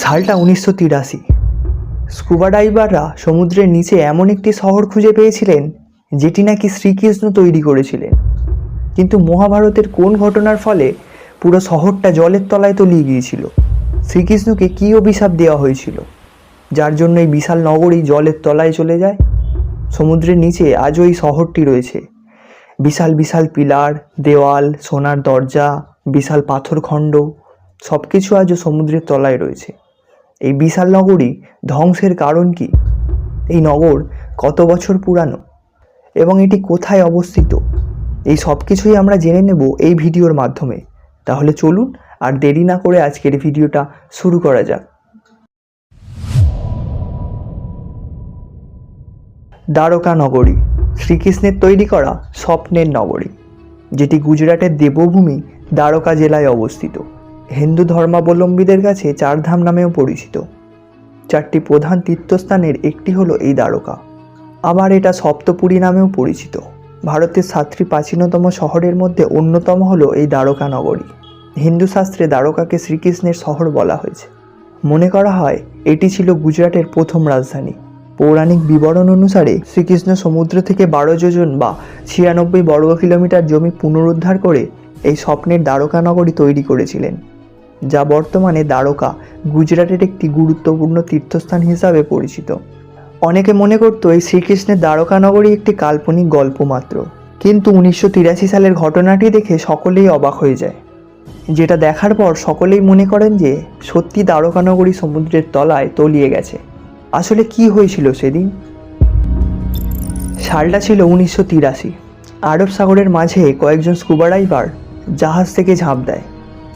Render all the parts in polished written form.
সালটা 1983। স্কুবা ডাইভাররা সমুদ্রের নিচে এমন একটি শহর খুঁজে পেয়েছিলেন যেটি নাকি শ্রীকৃষ্ণ তৈরি করেছিলেন। কিন্তু মহাভারতের কোন ঘটনার ফলে পুরো শহরটা জলের তলায় তলিয়ে গিয়েছিল? শ্রীকৃষ্ণকে কী অভিশাপ দেওয়া হয়েছিল যার জন্য এই বিশাল নগরী জলের তলায় চলে যায়? সমুদ্রের নিচে আজও এই শহরটি রয়েছে। বিশাল বিশাল পিলার, দেওয়াল, সোনার দরজা, বিশাল পাথরখণ্ড, সব কিছু আজও সমুদ্রের তলায় রয়েছে। এই বিশাল নগরী ধ্বংসের কারণ কি? এই নগর কত বছর পুরানো এবং এটি কোথায় অবস্থিত? এই সব কিছুই আমরা জেনে নেব এই ভিডিওর মাধ্যমে। তাহলে চলুন আর দেরি না করে আজকের ভিডিওটা শুরু করা যাক। দ্বারকা নগরী, শ্রীকৃষ্ণের তৈরি করা স্বপ্নের নগরী, যেটি গুজরাটের দেবভূমি দ্বারকা জেলায় অবস্থিত। হিন্দু ধর্মাবলম্বীদের কাছে চারধাম নামেও পরিচিত। চারটি প্রধান তীর্থস্থানের একটি হলো এই দ্বারকা। আবার এটা সপ্তপুরী নামেও পরিচিত। ভারতের 7টি প্রাচীনতম শহরের মধ্যে অন্যতম হলো এই দ্বারকা নগরী। হিন্দু শাস্ত্রে দ্বারকাকে শ্রীকৃষ্ণের শহর বলা হয়েছে। মনে করা হয় এটি ছিল গুজরাটের প্রথম রাজধানী। পৌরাণিক বিবরণ অনুসারে শ্রীকৃষ্ণ সমুদ্র থেকে 12 যোজন বা 96 বর্গ কিলোমিটার জমি পুনরুদ্ধার করে এই স্বপ্নের দ্বারকা নগরী তৈরি করেছিলেন, যা বর্তমানে দ্বারকা গুজরাটের একটি গুরুত্বপূর্ণ তীর্থস্থান হিসাবে পরিচিত। অনেকে মনে করত এই শ্রীকৃষ্ণের দ্বারকা নগরী একটি কাল্পনিক গল্প মাত্র, কিন্তু 1983 সালের ঘটনাটি দেখে সকলেই অবাক হয়ে যায়। যেটা দেখার পর সকলেই মনে করেন যে সত্যি দ্বারকা নগরী সমুদ্রের তলায় তলিয়ে গেছে। আসলে কি হয়েছিল সেদিন? সালটা ছিল 1983। আরব সাগরের মাঝে কয়েকজন স্কুবা ডাইভার জাহাজ থেকে ঝাঁপ দেয়।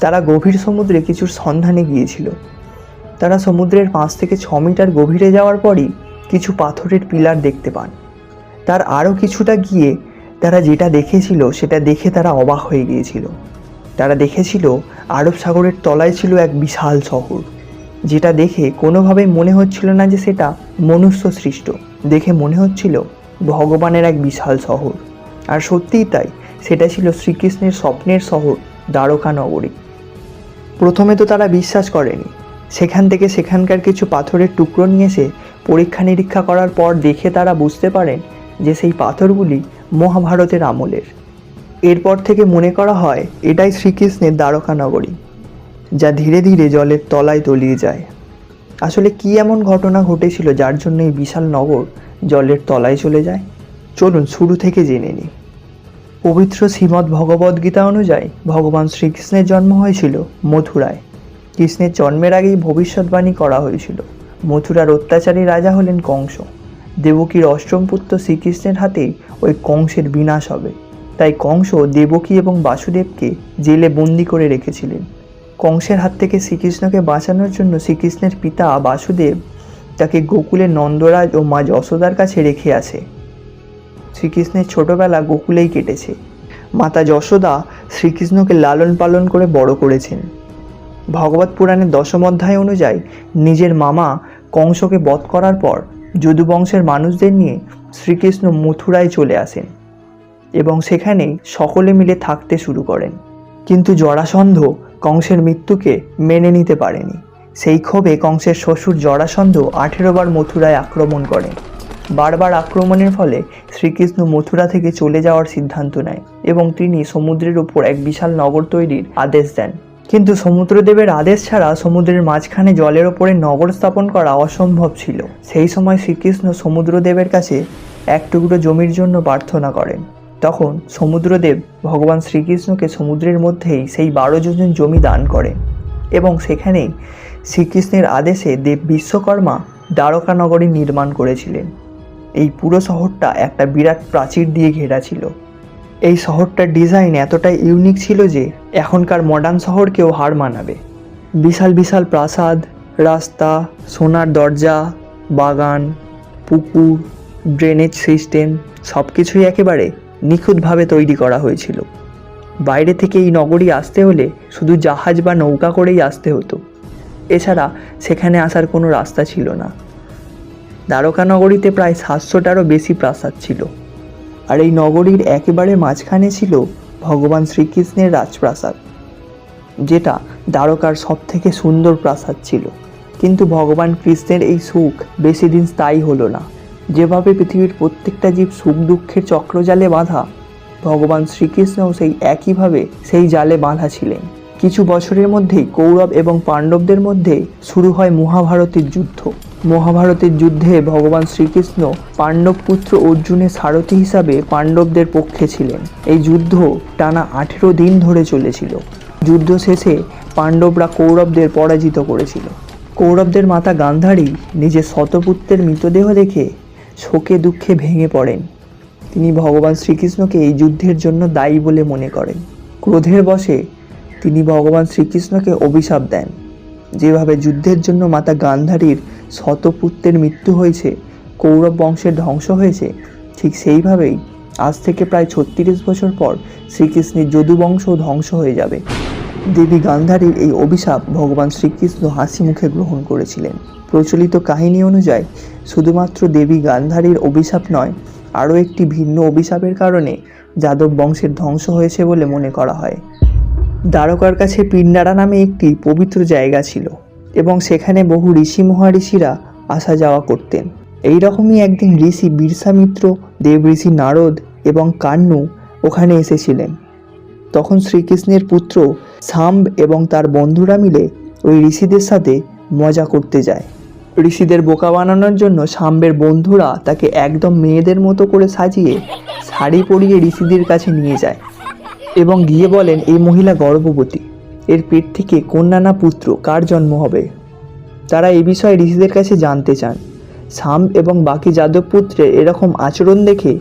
তারা গভীর সমুদ্রে কিছুর সন্ধানে গিয়েছিল। তারা সমুদ্রের 5 থেকে 6 মিটার গভীরে যাওয়ার পরই কিছু পাথরের পিলার দেখতে পান। তার আরও কিছুটা গিয়ে তারা যেটা দেখেছিল সেটা দেখে তারা অবাক হয়ে গিয়েছিল। তারা দেখেছিল আরব সাগরের তলায় ছিল এক বিশাল শহর, যেটা দেখে কোনোভাবেই মনে হচ্ছিল না যে সেটা মনুষ্য সৃষ্ট। দেখে মনে হচ্ছিল ভগবানের এক বিশাল শহর। আর সত্যিই তাই, সেটা ছিল শ্রীকৃষ্ণের স্বপ্নের শহর দ্বারকা নগরী। প্রথমে তো তারা বিশ্বাস করেনি। সেখান থেকে সেখানকার কিছু পাথরের টুকরো নিয়ে এসে পরীক্ষা নিরীক্ষা করার পর দেখে তারা বুঝতে পারেন যে সেই পাথরগুলি মহাভারতের আমলের। এরপর থেকে মনে করা হয় এটাই শ্রীকৃষ্ণের দ্বারকা নগরী, যা ধীরে ধীরে জলের তলায় তলিয়ে যায়। আসলে কি এমন ঘটনা ঘটেছিল যার জন্য এই বিশাল নগর জলের তলায় চলে যায়? চলুন শুরু থেকে জেনে নিই। পবিত্র শ্রীমদ্ ভগবদ্গীতা অনুযায়ী ভগবান শ্রীকৃষ্ণের জন্ম হয়েছিল মথুরায়। কৃষ্ণের জন্মের আগেই ভবিষ্যৎবাণী করা হয়েছিল মথুরার অত্যাচারী রাজা হলেন কংস। দেবকীর অষ্টম পুত্র শ্রীকৃষ্ণের হাতেই ওই কংসের বিনাশ হবে। তাই কংস দেবকী এবং বাসুদেবকে জেলে বন্দি করে রেখেছিলেন। কংসের হাত থেকে শ্রীকৃষ্ণকে বাঁচানোর জন্য শ্রীকৃষ্ণের পিতা বাসুদেব তাকে গোকুলের নন্দরাজ ও মা যশোদার কাছে রেখে আসে। শ্রীকৃষ্ণের ছোটবেলা গোকুলেই কেটেছে। মাতা যশোদা শ্রীকৃষ্ণকে লালন পালন করে বড় করেছেন। ভগবত পুরাণের 10ম অধ্যায় অনুযায়ী নিজের মামা কংসকে বধ করার পর যদু বংশের মানুষদের নিয়ে শ্রীকৃষ্ণ মথুরায় চলে আসেন এবং সেখানে সকলে মিলে থাকতে শুরু করেন। কিন্তু জরাসন্ধ কংসের মৃত্যুকে মেনে নিতে পারেনি। সেই ক্ষোভে কংসের শ্বশুর জরাসন্ধ 18 বার মথুরায় আক্রমণ করেন। বারবার আক্রমণের ফলে শ্রীকৃষ্ণ মথুরা থেকে চলে যাওয়ার সিদ্ধান্ত নেয় এবং তিনি সমুদ্রের উপর এক বিশাল নগর তৈরির আদেশ দেন। কিন্তু সমুদ্রদেবের আদেশ ছাড়া সমুদ্রের মাঝখানে জলের ওপরে নগর স্থাপন করা অসম্ভব ছিল। সেই সময় শ্রীকৃষ্ণ সমুদ্রদেবের কাছে এক টুকরো জমির জন্য প্রার্থনা করেন। তখন সমুদ্রদেব ভগবান শ্রীকৃষ্ণকে সমুদ্রের মধ্যেই সেই 12 যোজন জমি দান করেন এবং সেখানেই শ্রীকৃষ্ণের আদেশে দেব বিশ্বকর্মা দ্বারকা নগরী নির্মাণ করেছিলেন। এই পুরো শহরটা একটা বিরাট প্রাচীর দিয়ে ঘেরা ছিল। এই শহরটার ডিজাইন এতটাই ইউনিক ছিল যে এখনকার মডার্ন শহরকেও হার মানাবে। বিশাল বিশাল প্রাসাদ, রাস্তা, সোনার দরজা, বাগান, পুকুর, ড্রেনেজ সিস্টেম সব কিছুই একেবারে নিখুঁতভাবে তৈরি করা হয়েছিল। বাইরে থেকে এই নগরী আসতে হলে শুধু জাহাজ বা নৌকা করেই আসতে হতো। এছাড়া সেখানে আসার কোনো রাস্তা ছিল না। দ্বারকা নগরীতে প্রায় 700টারও বেশি প্রাসাদ ছিল। আর এই নগরীর একেবারে মাঝখানে ছিল ভগবান শ্রীকৃষ্ণের রাজপ্রাসাদ, যেটা দ্বারকার সবথেকে সুন্দর প্রাসাদ ছিল। কিন্তু ভগবান কৃষ্ণের এই সুখ বেশি দিন স্থায়ী হলো না। যেভাবে পৃথিবীর প্রত্যেকটা জীব সুখ দুঃখের চক্রজালে বাঁধা, ভগবান শ্রীকৃষ্ণও সেই একইভাবে সেই জালে বাঁধা ছিলেন। কিছু বছরের মধ্যেই কৌরব এবং পাণ্ডবদের মধ্যে শুরু হয় মহাভারতের যুদ্ধ। মহাভারতের যুদ্ধে ভগবান শ্রীকৃষ্ণ পাণ্ডব পুত্র অর্জুনের সারথি হিসাবে পাণ্ডবদের পক্ষে ছিলেন। এই যুদ্ধ টানা 18 দিন ধরে চলেছিল। যুদ্ধ শেষে পাণ্ডবরা কৌরবদের পরাজিত করেছিল। কৌরবদের মাতা গান্ধারী নিজের শতপুত্রের মৃতদেহ দেখে শোকে দুঃখে ভেঙে পড়েন। তিনি ভগবান শ্রীকৃষ্ণকে এই যুদ্ধের জন্য দায়ী বলে মনে করেন। ক্রোধের বশে তিনি ভগবান শ্রীকৃষ্ণকে অভিশাপ দেন। যেভাবে যুদ্ধের জন্য মাতা গান্ধারীর শতপুত্রের মৃত্যু হয়েছে, কৌরব বংশের ধ্বংস হয়েছে, ঠিক সেইভাবেই আজ থেকে প্রায় 36 বছর পর শ্রীকৃষ্ণের যদুবংশ ধ্বংস হয়ে যাবে। দেবী গান্ধারীর এই অভিশাপ ভগবান শ্রীকৃষ্ণ হাসি মুখে গ্রহণ করেছিলেন। প্রচলিত কাহিনী অনুযায়ী শুধুমাত্র দেবী গান্ধারীর অভিশাপ নয়, আরও একটি ভিন্ন অভিশাপের কারণে যাদব বংশের ধ্বংস হয়েছে বলে মনে করা হয়। দ্বারকার কাছে পিণ্ডারা নামে একটি পবিত্র জায়গা ছিল এবং সেখানে বহু ঋষি মহাঋষিরা আসা যাওয়া করতেন। এই রকমই একদিন ঋষি বিরসামিত্র, দেব ঋষি নারদ এবং কান্নু ওখানে এসেছিলেন। তখন শ্রীকৃষ্ণের পুত্র শাম্ব এবং তার বন্ধুরা মিলে ওই ঋষিদের সাথে মজা করতে যায়। ঋষিদের বোকা বানানোর জন্য শাম্বের বন্ধুরা তাকে একদম মেয়েদের মতো করে সাজিয়ে শাড়ি পরিয়ে ঋষিদের কাছে নিয়ে যায় এবং গিয়ে বলেন এই মহিলা গর্ভবতী, এর পেট থেকে কন্যা না পুত্র কার জন্ম হবে। তারা এই বিষয়ে ঋষিদের কাছে জানতে চান। শাম্ব এবং বাকি যাদব পুত্রের এরকম আচরণ দেখে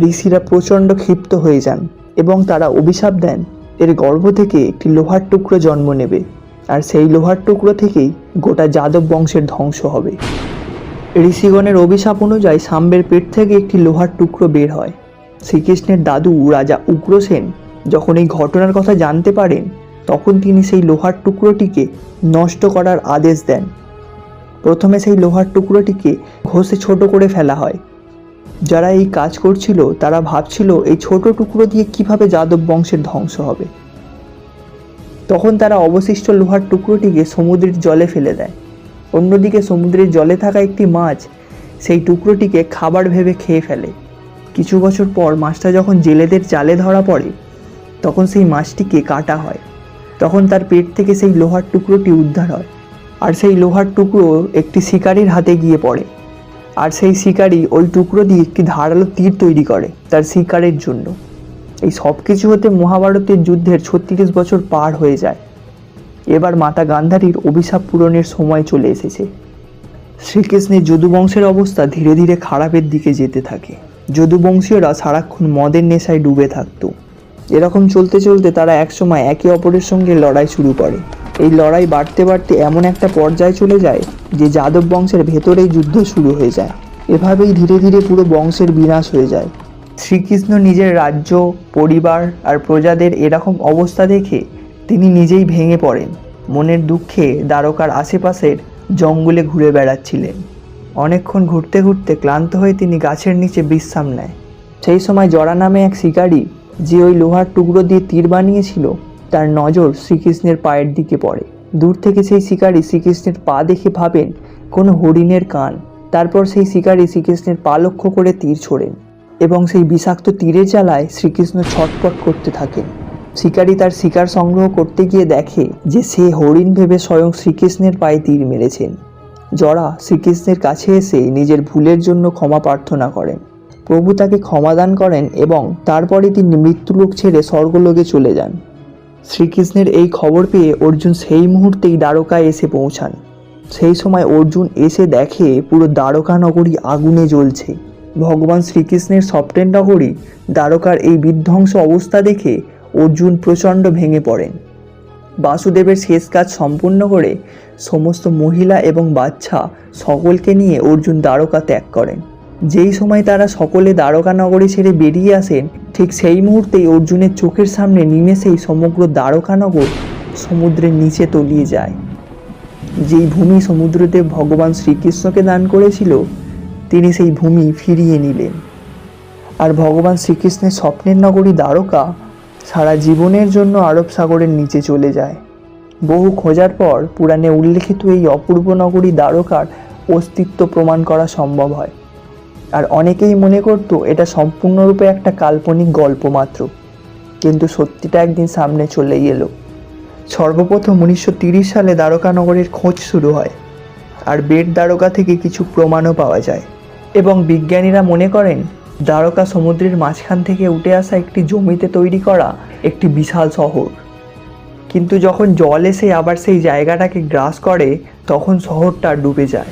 ঋষিরা প্রচণ্ড ক্ষিপ্ত হয়ে যান এবং তারা অভিশাপ দেন এর গর্ভ থেকে একটি লোহার টুকরো জন্ম নেবে, আর সেই লোহার টুকরো থেকেই গোটা যাদব বংশের ধ্বংস হবে। ঋষিগণের অভিশাপ অনুযায়ী শাম্বের পেট থেকে একটি লোহার টুকরো বের হয়। শ্রীকৃষ্ণের দাদু রাজা উগ্রসেন যখন এই ঘটনার কথা জানতে পারেন, তখন তিনি সেই লোহার টুকরোটিকে নষ্ট করার আদেশ দেন। প্রথমে সেই লোহার টুকরোটিকে ঘষে ছোট করে ফেলা হয়। যারা এই কাজ করছিল তারা ভাবছিল এই ছোট টুকরো দিয়ে কিভাবে যাদব বংশের ধ্বংস হবে। তখন তারা অবশিষ্ট লোহার টুকরোটিকে সমুদ্রের জলে ফেলে দেয়। অন্যদিকে সমুদ্রের জলে থাকা একটি মাছ সেই টুকরোটিকে খাবার ভেবে খেয়ে ফেলে। কিছু বছর পর মাছটা যখন জেলেদের জালে ধরা পড়ে, তখন সেই মাছটিকে কাটা হয়। তখন তার পেট থেকে সেই লোহার টুকরোটি উদ্ধার হয়, আর সেই লোহার টুকরো একটি শিকারীর হাতে গিয়ে পড়ে। আর সেই শিকারী ওই টুকরো দিয়ে একটি ধারালো তীর তৈরি করে তার শিকারের জন্য। এই সব কিছু হতে মহাভারতের যুদ্ধের 36 বছর পার হয়ে যায়। এবার মাতা গান্ধারীর অভিশাপ পূরণের সময় চলে এসেছে। শ্রীকৃষ্ণের যদুবংশের অবস্থা ধীরে ধীরে খারাপের দিকে যেতে থাকে। যদুবংশীয়রা সারাক্ষণ মদের নেশায় ডুবে থাকত। এরকম চলতে চলতে তারা একসময় একে অপরের সঙ্গে লড়াই শুরু করে। এই লড়াই বাড়তে বাড়তে এমন একটা পর্যায়ে চলে যায় যে যাদব বংশের ভেতরেই যুদ্ধ শুরু হয়ে যায়। এভাবেই ধীরে ধীরে পুরো বংশের বিনাশ হয়ে যায়। শ্রীকৃষ্ণ নিজের রাজ্য, পরিবার আর প্রজাদের এরকম অবস্থা দেখে তিনি নিজেই ভেঙে পড়েন। মনের দুঃখে দ্বারকার আশেপাশের জঙ্গলে ঘুরে বেড়াচ্ছিলেন। অনেকক্ষণ ঘুরতে ঘুরতে ক্লান্ত হয়ে তিনি গাছের নিচে বিশ্রাম নেয়। সেই সময় জরা নামে এক শিকারী, যে ওই লোহার টুকরো দিয়ে তীর বানিয়েছিল, তার নজর শ্রীকৃষ্ণের পায়ের দিকে পড়ে। দূর থেকে সেই শিকারী শ্রীকৃষ্ণের পা দেখে ভাবেন কোনো হরিণের কান। তারপর সেই শিকারী শ্রীকৃষ্ণের পা লক্ষ্য করে তীর ছোড়েন এবং সেই বিষাক্ত তীরের জ্বালায় শ্রীকৃষ্ণ ছটফট করতে থাকেন। শিকারী তার শিকার সংগ্রহ করতে গিয়ে দেখে যে সে হরিণ ভেবে স্বয়ং শ্রীকৃষ্ণের পায়ে তীর মেরেছেন। জরা শ্রীকৃষ্ণের কাছে এসে নিজের ভুলের জন্য ক্ষমা প্রার্থনা করেন। প্রভু তাকে ক্ষমাদান করেন এবং তারপরে তিনি মৃত্যুলোক ছেড়ে স্বর্গলোকে চলে যান। শ্রীকৃষ্ণের এই খবর পেয়ে অর্জুন সেই মুহূর্তেই দ্বারকায় এসে পৌঁছান। সেই সময় অর্জুন এসে দেখে পুরো দ্বারকা নগরী আগুনে জ্বলছে। ভগবান শ্রীকৃষ্ণের স্বপ্নের নগরী দ্বারকার এই বিধ্বংস অবস্থা দেখে অর্জুন প্রচণ্ড ভেঙে পড়েন। বাসুদেবের শেষ কাজ সম্পূর্ণ করে সমস্ত মহিলা এবং বাচ্চা সকলকে নিয়ে অর্জুন দ্বারকা ত্যাগ করেন। যেই সময় তারা সকলে দ্বারকা নগরী ছেড়ে বেরিয়ে আসেন, ঠিক সেই মুহূর্তেই অর্জুনের চোখের সামনে নিমেষেই সমগ্র দ্বারকানগর সমুদ্রের নিচে তলিয়ে যায়। যেই ভূমি সমুদ্রদেব ভগবান শ্রীকৃষ্ণকে দান করেছিল, তিনি সেই ভূমি ফিরিয়ে নিলেন। আর ভগবান শ্রীকৃষ্ণের স্বপ্নের নগরী দ্বারকা সারা জীবনের জন্য আরব সাগরের নিচে চলে যায়। বহু খোঁজার পর পুরাণে উল্লেখিত এই অপূর্ব নগরী দ্বারকার অস্তিত্ব প্রমাণ করা সম্ভব হয়। আর অনেকেই মনে করত এটা সম্পূর্ণরূপে একটা কাল্পনিক গল্প মাত্র, কিন্তু সত্যিটা একদিন সামনে চলেই এলো। সর্বপ্রথম 1930 সালে দ্বারকা নগরের খোঁজ শুরু হয়, আর বেট দ্বারকা থেকে কিছু প্রমাণও পাওয়া যায়, এবং বিজ্ঞানীরা মনে করেন দ্বারকা সমুদ্রের মাঝখান থেকে উঠে আসা একটি জমিতে তৈরি করা একটি বিশাল শহর। কিন্তু যখন জল এসে আবার সেই জায়গাটাকে গ্রাস করে তখন শহরটা ডুবে যায়।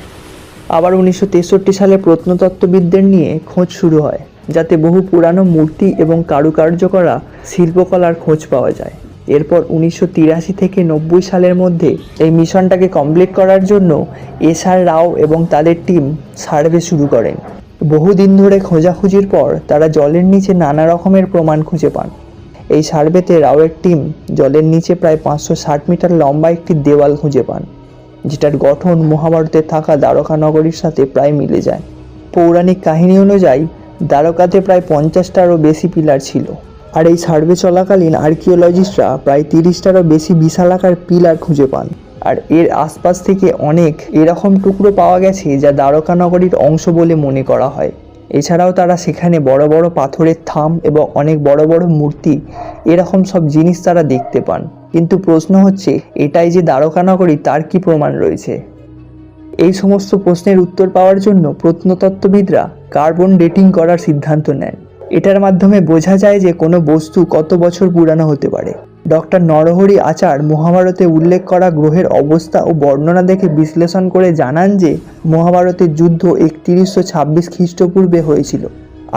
আবার 1963 সালে প্রত্নতত্ত্ববিদদের নিয়ে খোঁজ শুরু হয়, যাতে বহু পুরানো মূর্তি এবং কারুকার্য করা শিল্পকলার খোঁজ পাওয়া যায়। এরপর 1983 থেকে 90 সালের মধ্যে এই মিশনটাকে কমপ্লিট করার জন্য এস.আর. রাও এবং তাদের টিম সার্ভে শুরু করেন। বহুদিন ধরে খোঁজাখুঁজির পর তারা জলের নিচে নানা রকমের প্রমাণ খুঁজে পান। এই সার্ভেতে রাওয়ের টিম জলের নিচে প্রায় 560 মিটার লম্বা একটি দেওয়াল খুঁজে পান, যেটার গঠন মহাভারতে থাকা দ্বারকা নগরীর সাথে প্রায় মিলে যায়। পৌরাণিক কাহিনী অনুযায়ী দ্বারকাতে প্রায় 50টারও বেশি পিলার ছিল, আর এই সার্ভে চলাকালীন আর্কিওলজিস্টরা প্রায় 30টারও বেশি বিশালাকার পিলার খুঁজে পান। আর এর আশপাশ থেকে অনেক এরকম টুকরো পাওয়া গেছে যা দ্বারকা নগরীর অংশ বলে মনে করা হয়। এছাড়াও তারা সেখানে বড় বড় পাথরের থাম এবং অনেক বড় বড় মূর্তি, এরকম সব জিনিস তারা দেখতে পান। কিন্তু প্রশ্ন হচ্ছে, এটাই যে দ্বারকা নগরী তার কি প্রমাণ রয়েছে? এই সমস্ত প্রশ্নের উত্তর পাওয়ার জন্য প্রত্নতত্ত্ববিদরা কার্বন ডেটিং করার সিদ্ধান্ত নেন। এটার মাধ্যমে বোঝা যায় যে কোনো বস্তু কত বছর পুরানো হতে পারে। ডক্টর নরহরি আচার মহাভারতে উল্লেখ করা গ্রহের অবস্থা ও বর্ণনা দেখে বিশ্লেষণ করে জানান যে মহাভারতের যুদ্ধ 3126 খ্রিস্টপূর্বে হয়েছিল,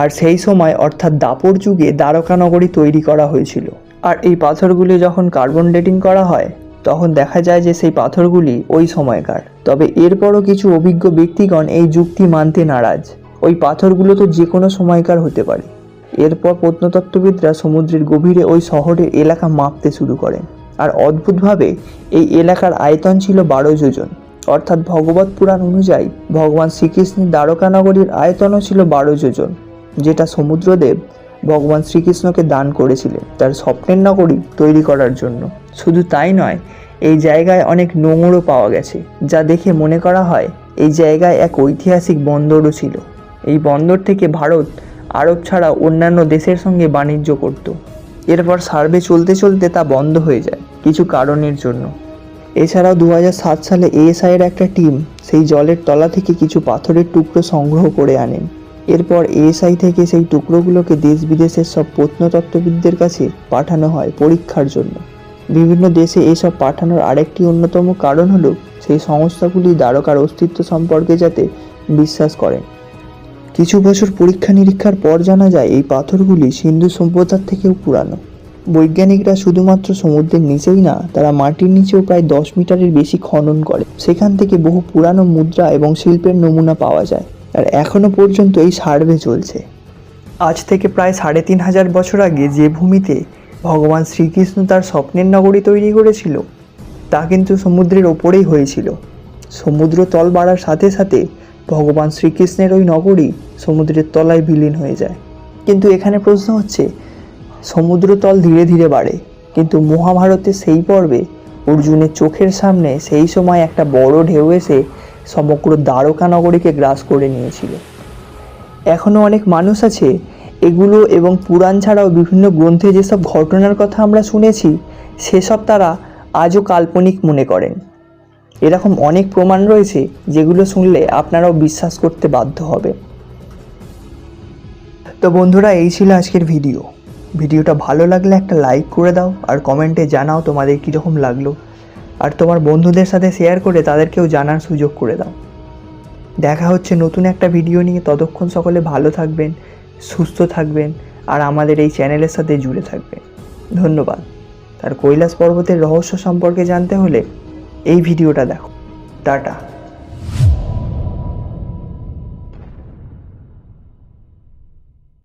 আর সেই সময় অর্থাৎ দাপর যুগে দ্বারকা নগরী তৈরি করা হয়েছিল। আর এই পাথরগুলি যখন কার্বন ডেটিং করা হয় তখন দেখা যায় যে সেই পাথরগুলি ওই সময়কার। তবে এরপরও কিছু অভিজ্ঞ ব্যক্তিগণ এই যুক্তি মানতে নারাজ। ওই পাথরগুলো তো যে কোনো সময়কার হতে পারে। এরপর প্রত্নতত্ত্ববিদরা সমুদ্রের গভীরে ওই শহরের এলাকা মাপতে শুরু করেন, আর অদ্ভুতভাবে এই এলাকার আয়তন ছিল 12 যোজন। অর্থাৎ ভগবত পুরাণ অনুযায়ী ভগবান শ্রীকৃষ্ণের দ্বারকা নগরীর আয়তনও ছিল 12 যোজন, যেটা সমুদ্রদেব ভগবান শ্রীকৃষ্ণকে দান করেছিলেন তার স্বপ্নের নগরী তৈরি করার জন্য। শুধু তাই নয়, এই জায়গায় অনেক নোঙরও পাওয়া গেছে, যা দেখে মনে করা হয় এই জায়গায় এক ঐতিহাসিক বন্দরও ছিল। এই বন্দর থেকে ভারত আরব ছাড়া অন্যান্য দেশের সঙ্গে বাণিজ্য করত। এরপর সার্ভে চলতে চলতে তা বন্ধ হয়ে যায় কিছু কারণের জন্য। এছাড়াও 2007 সালে এএসআইয়ের একটা টিম সেই জলের তলা থেকে কিছু পাথরের টুকরো সংগ্রহ করে আনেন। এরপর এএসআই থেকে সেই টুকরোগুলোকে দেশ বিদেশের সব প্রত্নতত্ত্ববিদদের কাছে পাঠানো হয় পরীক্ষার জন্য। বিভিন্ন দেশে এসব পাঠানোর আরেকটি অন্যতম কারণ হলো সেই সংস্থাগুলি দ্বারকার অস্তিত্ব সম্পর্কে যাতে বিশ্বাস করেন। কিছু বছর পরীক্ষা নিরীক্ষার পর জানা যায় এই পাথরগুলি সিন্ধু সভ্যতার থেকেও পুরানো। বৈজ্ঞানিকরা শুধুমাত্র সমুদ্রের নিচেই না, তারা মাটির নিচেও প্রায় 10 মিটারের বেশি খনন করে। সেখান থেকে বহু পুরানো মুদ্রা এবং শিল্পের নমুনা পাওয়া যায়, আর এখনও পর্যন্ত এই সার্ভে চলছে। আজ থেকে প্রায় 3500 বছর আগে যে ভূমিতে ভগবান শ্রীকৃষ্ণ তার স্বপ্নের নগরী তৈরি করেছিল তা কিন্তু সমুদ্রের ওপরেই হয়েছিল। সমুদ্র তল বাড়ার সাথে সাথে ভগবান শ্রীকৃষ্ণের ওই নগরী সমুদ্রের তলায় বিলীন হয়ে যায়। কিন্তু এখানে প্রশ্ন হচ্ছে, সমুদ্র তল ধীরে ধীরে বাড়ে, কিন্তু মহাভারতের সেই পর্বে অর্জুনের চোখের সামনে সেই সময় একটা বড় ঢেউ এসে সমগ্র দ্বারকা নগরীকে গ্রাস করে নিয়েছিল। এখনও অনেক মানুষ আছে এগুলো এবং পুরাণ ছাড়াও বিভিন্ন গ্রন্থে যেসব ঘটনার কথা আমরা শুনেছি সেসব তারা আজও কাল্পনিক মনে করেন। এরকম অনেক প্রমাণ রয়েছে যেগুলো শুনলে আপনারাও বিশ্বাস করতে বাধ্য হবে। তো বন্ধুরা, এই ছিল আজকের ভিডিওটা ভালো লাগলে একটা লাইক করে দাও, আর কমেন্টে জানাও তোমাদের কীরকম লাগলো, আর তোমার বন্ধুদের সাথে শেয়ার করে তাদেরকেও জানার সুযোগ করে দাও। দেখা হচ্ছে নতুন একটা ভিডিও নিয়ে। ততক্ষণ সকলে ভালো থাকবেন, সুস্থ থাকবেন, আর আমাদের এই চ্যানেলের সাথে জুড়ে থাকবেন। ধন্যবাদ। আর কৈলাস পর্বতের রহস্য সম্পর্কে জানতে হলে এই ভিডিওটা দেখো। টাটা।